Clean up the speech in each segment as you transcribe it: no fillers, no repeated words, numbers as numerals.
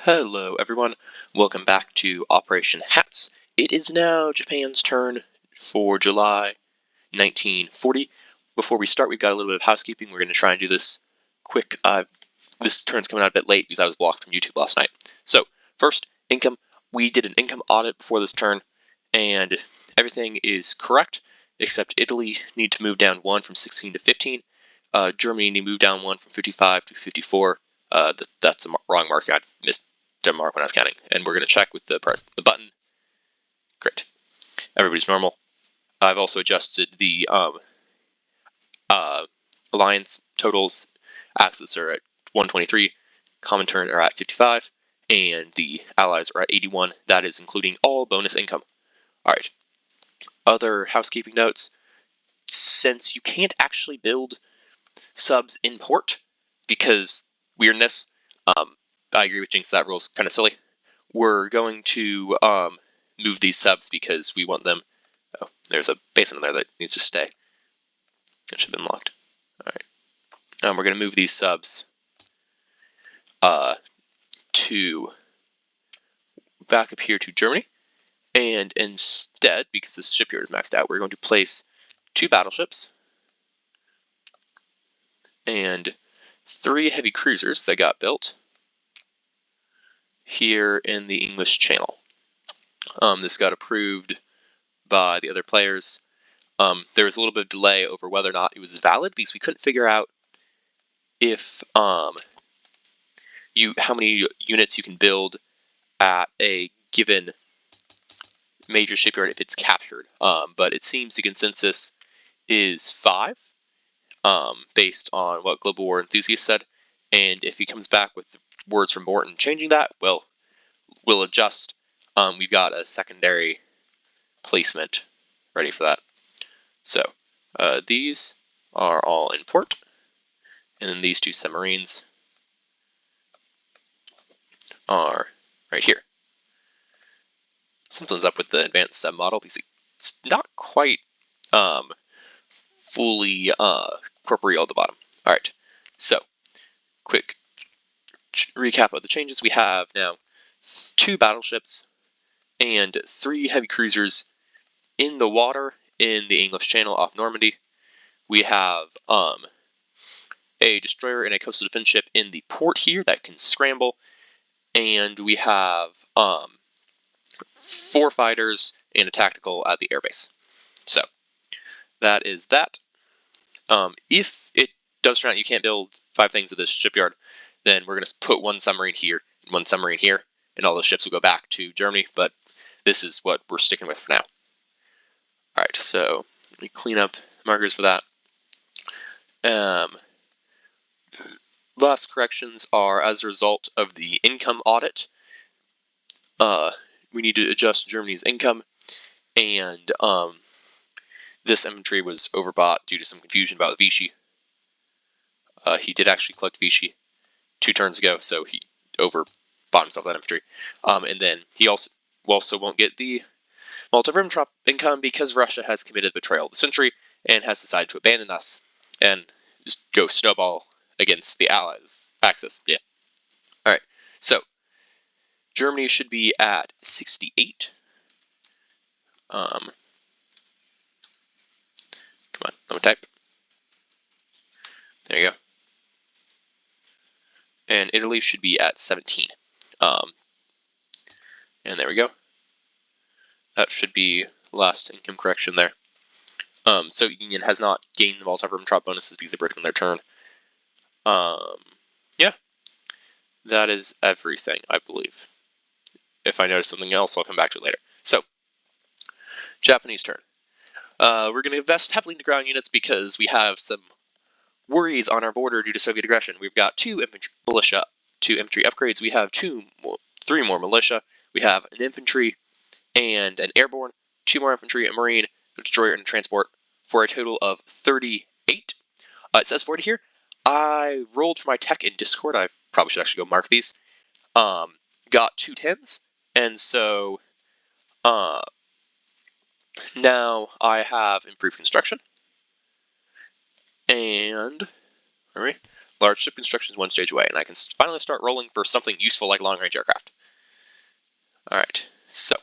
Hello everyone, welcome back to Operation Hats. It is now Japan's turn for July 1940. Before we start, we've got a little bit of housekeeping. We're going to try and do this quick. This turn's coming out a bit late because I was blocked from YouTube last night. So, first, income. We did an income audit before this turn, and everything is correct, except Italy need to move down 1 from 16 to 15. Germany need to move down 1 from 55 to 54. That's a wrong mark. I missed the mark when I was counting. And we're going to check with the button. Great. Everybody's normal. I've also adjusted the alliance totals. Axis are at 123. Common turn are at 55. And the allies are at 81. That is including all bonus income. All right. Other housekeeping notes. Since you can't actually build subs in port because weirdness, I agree with Jinx, that rule's kind of silly. We're going to move these subs because we want them. Oh, there's a basin in there that needs to stay. It should have been locked. All right. We're going to move these subs to back up here to Germany. And instead, because this shipyard is maxed out, we're going to place 2 battleships and 3 heavy cruisers that got built here in the English Channel. This got approved by the other players. There was a little bit of delay over whether or not it was valid because we couldn't figure out if how many units you can build at a given major shipyard if it's captured. But it seems the consensus is 5, based on what Global War Enthusiast said. And if he comes back with words from Morton changing that, well, we'll adjust. We've got a secondary placement ready for that. So these are all in port, and then these 2 submarines are right here. Something's up with the advanced sub model because it's not quite fully corporeal at the bottom. All right, so quick recap of the changes. We have now 2 battleships and 3 heavy cruisers in the water in the English Channel off Normandy. We have a destroyer and a coastal defense ship in the port here that can scramble, and we have 4 fighters and a tactical at the airbase. So that is that. If it does turn out you can't build 5 things at this shipyard, then we're going to put 1 submarine here and 1 submarine here, and all the ships will go back to Germany, but this is what we're sticking with for now. Alright, so let me clean up markers for that. Last corrections are as a result of the income audit. We need to adjust Germany's income, and this infantry was overbought due to some confusion about Vichy. He did actually collect Vichy 2 turns ago, so he overbought himself that infantry. And then he also won't get the Molotov-Ribbentrop income because Russia has committed betrayal of the century and has decided to abandon us and just go snowball against the Allies. Axis, yeah. All right, so Germany should be at 68. Come on, let me type. There you go. And Italy should be at 17. And there we go. That should be last income correction there. Soviet Union has not gained the Molotov-Ribbentrop bonuses because they broke on their turn. Yeah, that is everything, I believe. If I notice something else, I'll come back to it later. So, Japanese turn. We're going to invest heavily into ground units because we have some worries on our border due to Soviet aggression. We've got 2 infantry upgrades. We have 3 more militia. We have an infantry and an airborne, 2 more infantry, a marine, a destroyer, and a transport for a total of 38. It says 40 here. I rolled for my tech in Discord. I probably should actually go mark these. Got 2 10s, and so now I have improved construction. And Large ship construction is one stage away, and I can finally start rolling for something useful like long-range aircraft. Alright, so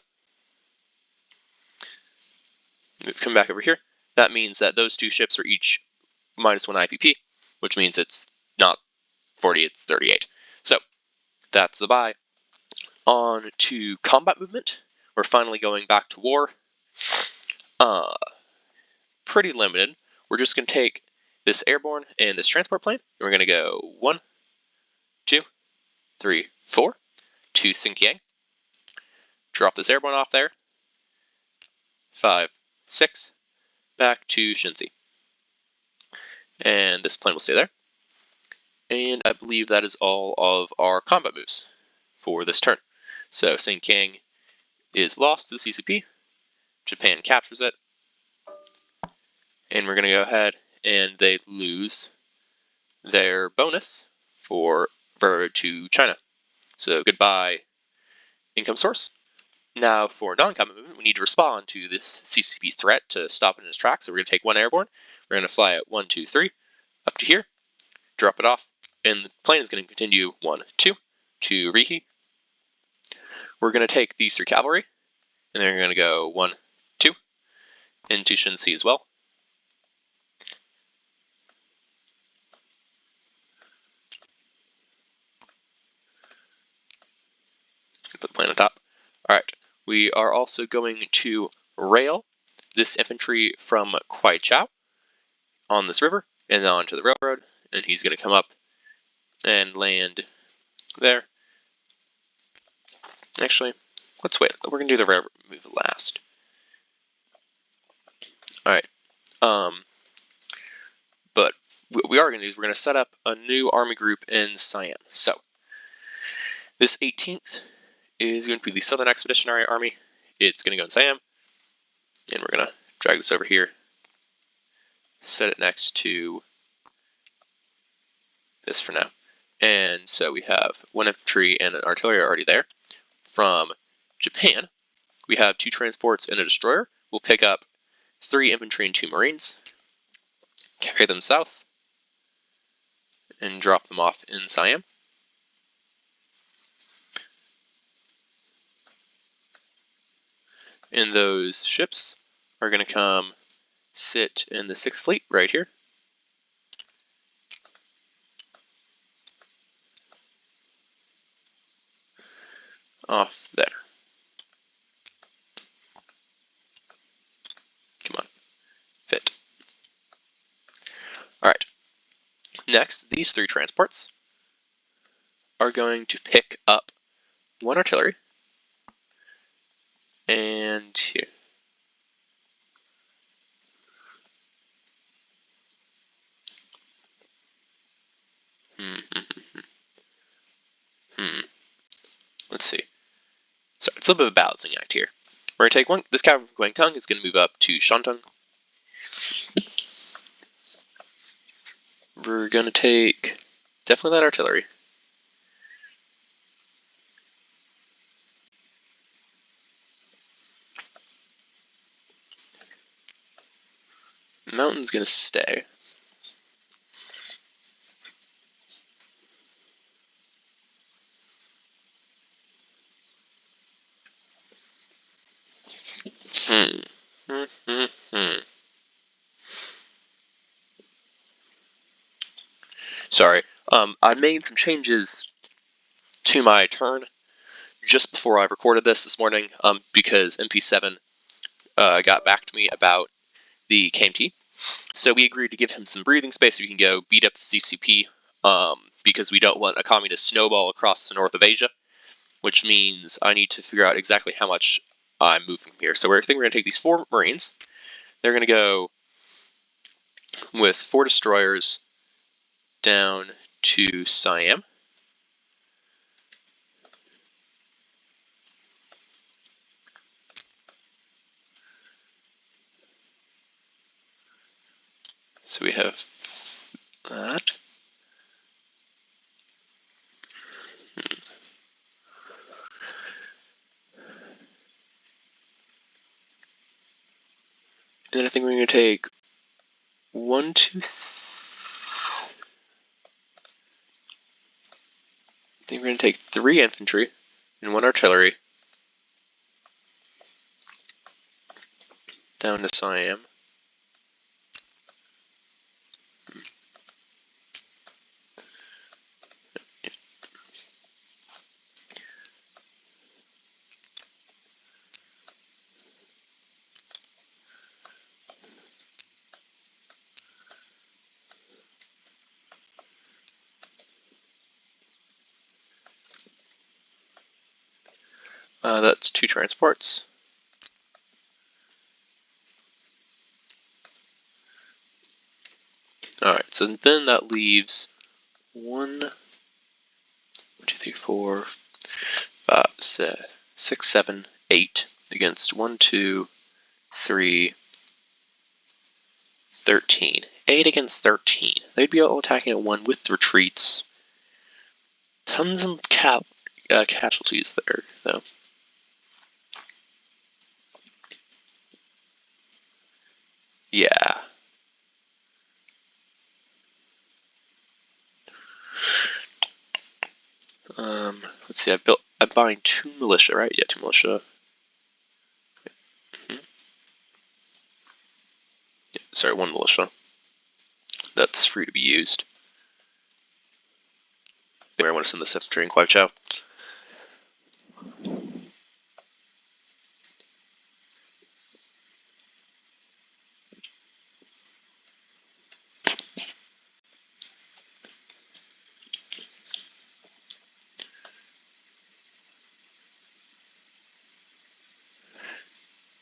come back over here. That means that those two ships are each -1 IPP, which means it's not 40, it's 38. So that's the buy. On to combat movement. We're finally going back to war. Pretty limited. We're just going to take this airborne and this transport plane. And we're going to go 1, 2, 3, 4 to Xinjiang. Drop this airborne off there. 5, 6 back to Shinzi. And this plane will stay there. And I believe that is all of our combat moves for this turn. So Xinjiang is lost to the CCP. Japan captures it. And we're going to go ahead and they lose their bonus to China. So goodbye, income source. Now for non-combat movement, we need to respond to this CCP threat to stop it in its tracks. So we're going to take one airborne. We're going to fly it 1, 2, 3 up to here, drop it off, and the plane is going to continue 1, 2 to Riki. We're going to take these 3 cavalry, and then we're going to go 1, 2 into Shinzi as well. Put the plane on top. Alright, we are also going to rail this infantry from Kwaichao on this river and then onto the railroad, and he's going to come up and land there. Actually, let's wait. We're going to do the railroad move last. Alright, but what we are going to do is we're going to set up a new army group in Siam. So, this 18th is going to be the Southern Expeditionary Army. It's going to go in Siam, and we're going to drag this over here, set it next to this for now. And so we have 1 infantry and an artillery already there. From Japan, we have 2 transports and a destroyer. We'll pick up 3 infantry and 2 marines, carry them south, and drop them off in Siam. And those ships are going to come sit in the 6th Fleet right here. Off there. Come on. Fit. Alright. Next, these 3 transports are going to pick up 1 artillery and here. Let's see. So it's a little bit of a balancing act here. We're going to take one. This cavalry from Guangdong is going to move up to Shantung. We're going to take definitely that artillery. Mountain's going to stay. Sorry, I made some changes to my turn just before I recorded this morning because MP7 got back to me about the KMT. So we agreed to give him some breathing space so we can go beat up the CCP because we don't want a communist snowball across the north of Asia, which means I need to figure out exactly how much I'm moving from here. So I think we're going to take these 4 Marines. They're going to go with 4 destroyers down to Siam. So we have that. And then I think we're going to take 1, 2, think we're going to take 3 infantry and 1 artillery down to Siam. That's 2 transports. Alright, so then that leaves 1, 2, 3, 4, 5, 6, 7, 8 against 1, 2, 3, 13. 8 against 13. They'd be all attacking at 1 with retreats. Tons of casualties there, though. Yeah. Let's see. I'm buying 2 militia, right? Yeah, 2 militia. Yeah, sorry, 1 militia. That's free to be used. I want to send this infantry in Kwai Chow.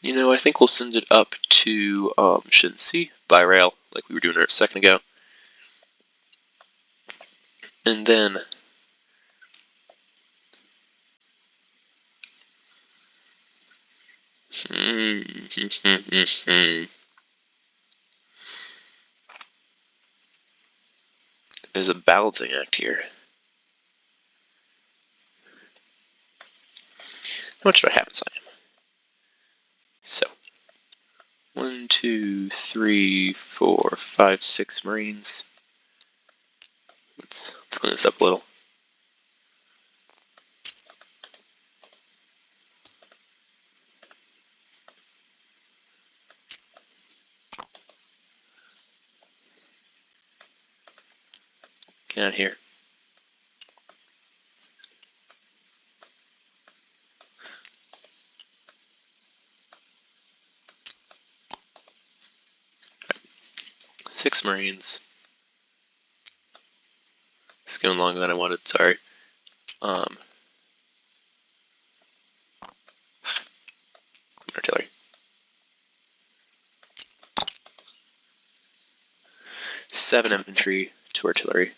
You know, I think we'll send it up to Shinsi by rail, like we were doing a second ago. And then there's a balancing act here. How much do I have in Siam? So 1, 2, 3, 4, 5, 6 Marines. Let's clean this up a little. Get out here. Right. 6 Marines. It's going longer than I wanted, sorry. Artillery. 7 infantry, 2 artillery.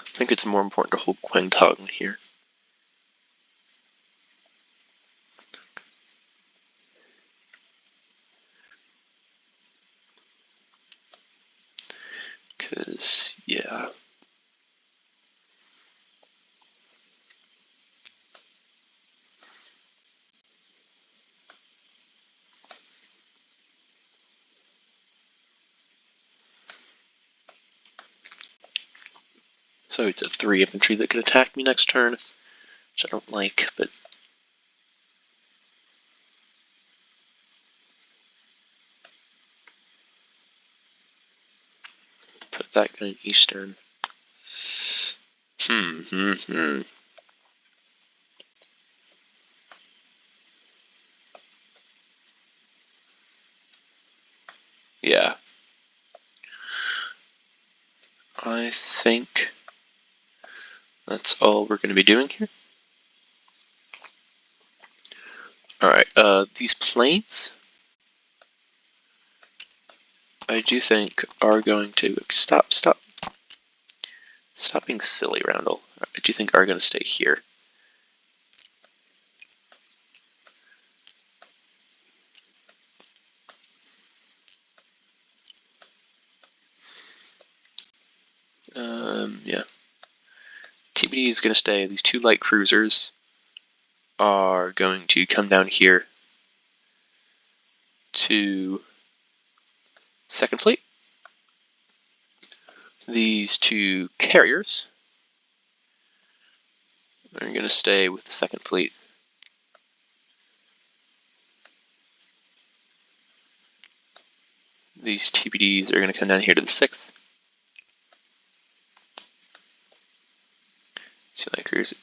I think it's more important to hold Kwangtung here. Because, yeah. So it's a 3 infantry that can attack me next turn, which I don't like, but put that guy in eastern. Yeah. I think that's all we're going to be doing here. Alright, these planes, I do think are going to stop being silly, Roundel. I do think are going to stay here. Yeah. TBD is going to stay. These two light cruisers are going to come down here to Second Fleet. These two carriers are going to stay with the Second Fleet. These TBDs are going to come down here to the 6th. See light cruisers.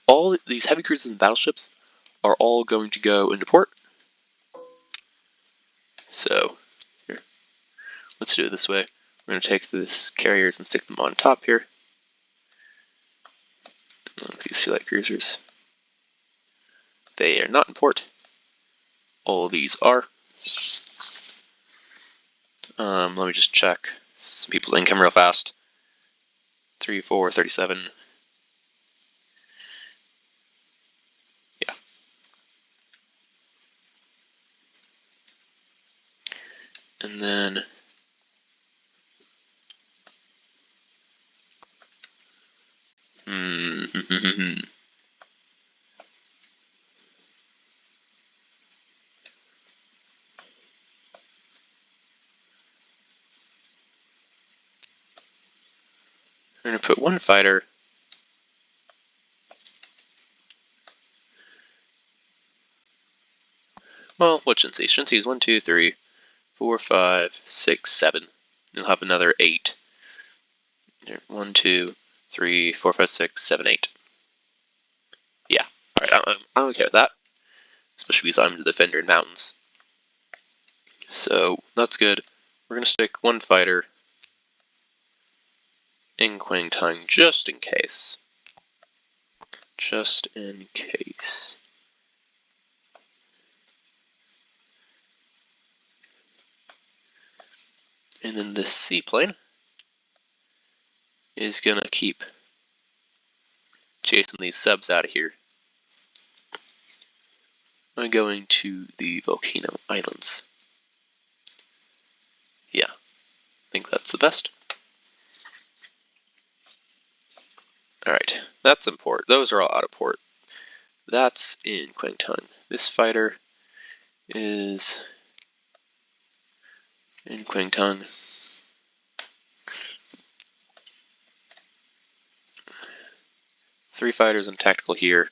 All these heavy cruisers and battleships are all going to go into port. So, here, let's do it this way. We're going to take these carriers and stick them on top here. With these two light cruisers. They are not in port. All of these are. Let me just check some people's income real fast. 3, 4, 37. Yeah. And then we're going to put one fighter well, what shouldn't see? Shouldn't see is 1, 2, 3, 4, 5, 6, 7. You'll have another 8. 1, 2, 3, 4, 5, 6, 7, 8. Yeah. Alright, I'm okay with that. Especially because I'm the defender in mountains. So, that's good. We're going to stick one fighter in Quangtung just in case. Just in case. And then this seaplane is going to keep chasing these subs out of here. I'm going to the Volcano Islands. Yeah, I think that's the best. Alright, that's in port. Those are all out of port. That's in Quangtung. This fighter is in Quangtung. Three fighters and tactical here.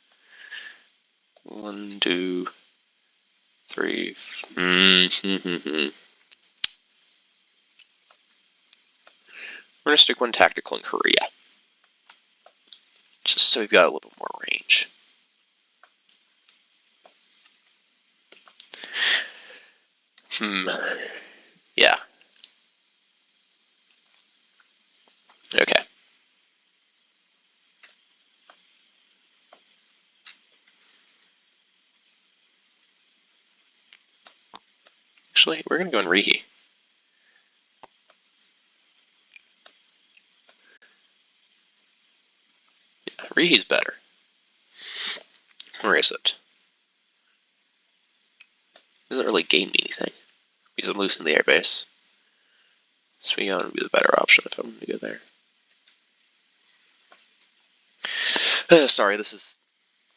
1, 2, 3. We're going to stick one tactical in Korea. Just so we've got a little bit more range. Yeah. Okay. Actually, we're going to go in Rihi. Yeah, Rihi's better. Where is it? Doesn't really gain me anything. Because I'm losing the airbase. Swigon would be the better option if I'm going to go there. Sorry, this is...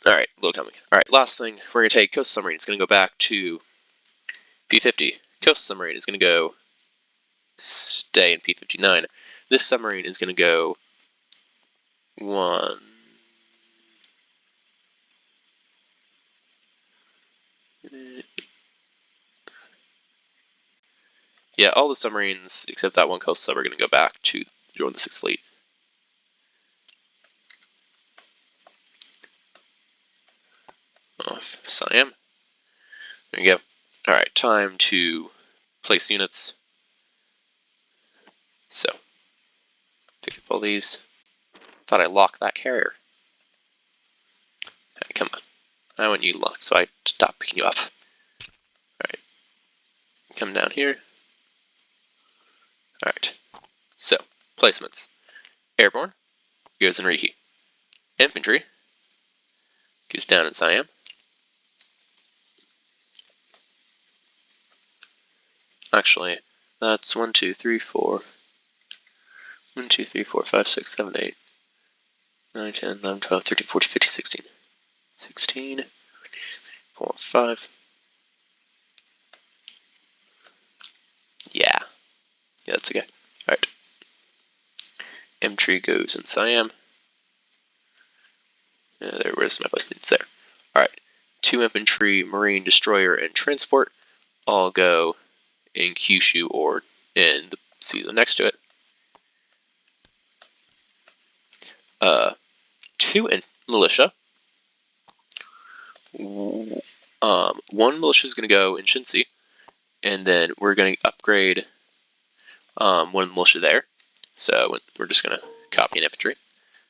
Alright, a little coming. Alright, last thing. We're going to take Coast Submarine. It's going to go back to P50. Coast Submarine is going to go stay in P59. This submarine is going to go 1... Yeah, all the submarines except that one coast sub are going to go back to join the 6th Fleet. Off Siam. There you go. Alright, time to place units. So, pick up all these. Thought I locked that carrier. Right, come on. I want you locked, so I stopped picking you up. Alright. Come down here. Alright. So, placements. Airborne goes in Rihi. Infantry goes down in Siam. Actually, that's 1, 2, 3, 4. 1, 2, 3, 4, 5, 6, 7, 8, 9, 10, 11, 12, 13, 14, 15, 16. 16, 4, 5. Yeah, that's okay. Alright. M tree goes in Siam. Where's my placement? It's there. Alright. 2 infantry, marine, destroyer, and transport all go in Kyushu or in the season next to it. 2 in militia. 1 militia is going to go in Shinsi, and then we're going to upgrade 1 militia there. So we're just going to copy an infantry.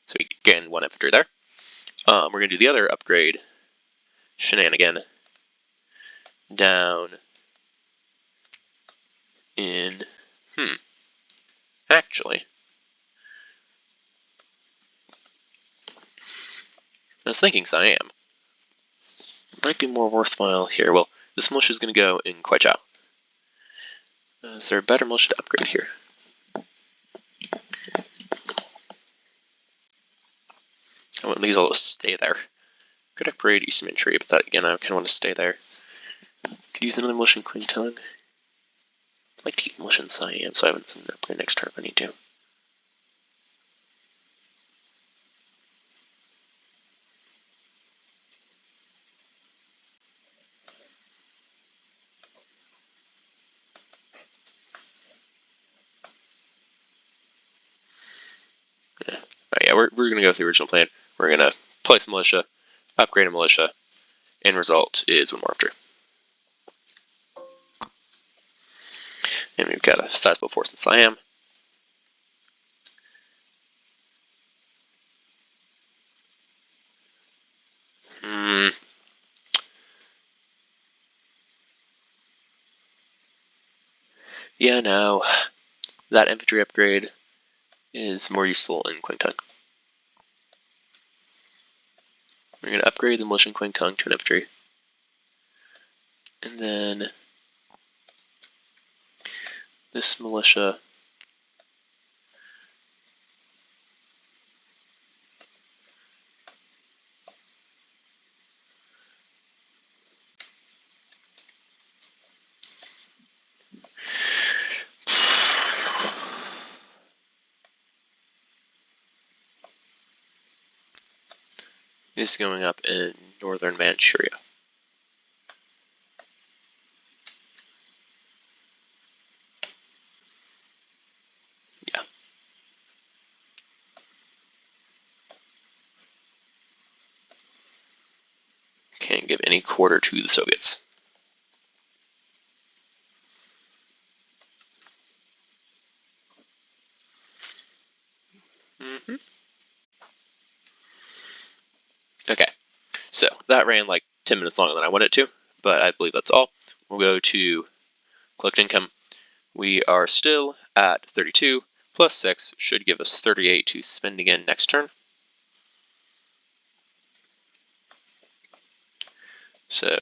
So we gain 1 infantry there. We're going to do the other upgrade shenanigan down in, actually, I was thinking Siam. Might be more worthwhile here. Well, this militia is going to go in Kwaichao. Is there a better militia to upgrade here? I want these all to stay there. Could upgrade Eastern Manchuria, but that again, I kind of want to stay there. Could use another militia in Kwintong. I'd like to keep militia in Siam, so I have something to upgrade next turn if I need to. Yeah, we're going to go with the original plan. We're going to place a militia, upgrade a militia, end result is 1 more infantry. And we've got a sizable force in Siam. Yeah, no. That infantry upgrade is more useful in Kwangtung. We're going to upgrade the militia in Kwangtung to an infantry. And then this militia is going up in northern Manchuria. Yeah. Can't give any quarter to the Soviets. Okay, so that ran like 10 minutes longer than I wanted it to, but I believe that's all. We'll go to collect income. We are still at 32, plus 6 should give us 38 to spend again next turn. So,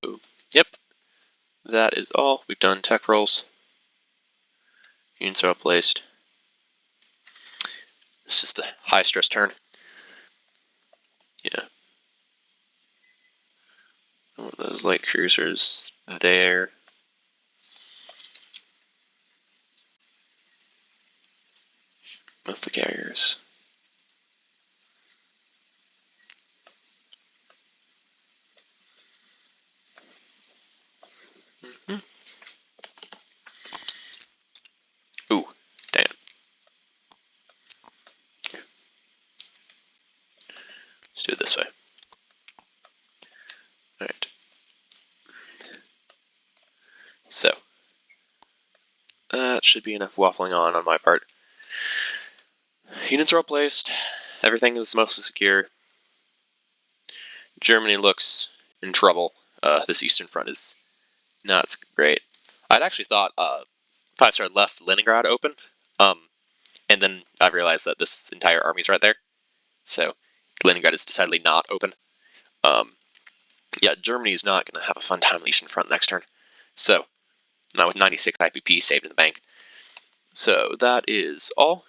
yep, that is all. We've done tech rolls. Units are all placed. It's just a high stress turn. Yeah. One of those light cruisers there. With the carriers. Ooh, damn. Here. Let's do it this way. Alright. So, that should be enough waffling on my part. Units are all placed. Everything is mostly secure. Germany looks in trouble. This Eastern Front is not great. I'd actually thought 5-star left Leningrad open, and then I realized that this entire army's right there. So Leningrad is decidedly not open. Yeah, Germany's not going to have a fun time on the Eastern Front next turn. So, now with 96 IPP saved in the bank. So that is all.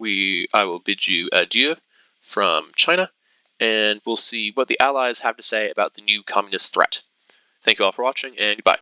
I will bid you adieu from China, and we'll see what the Allies have to say about the new communist threat. Thank you all for watching, and goodbye.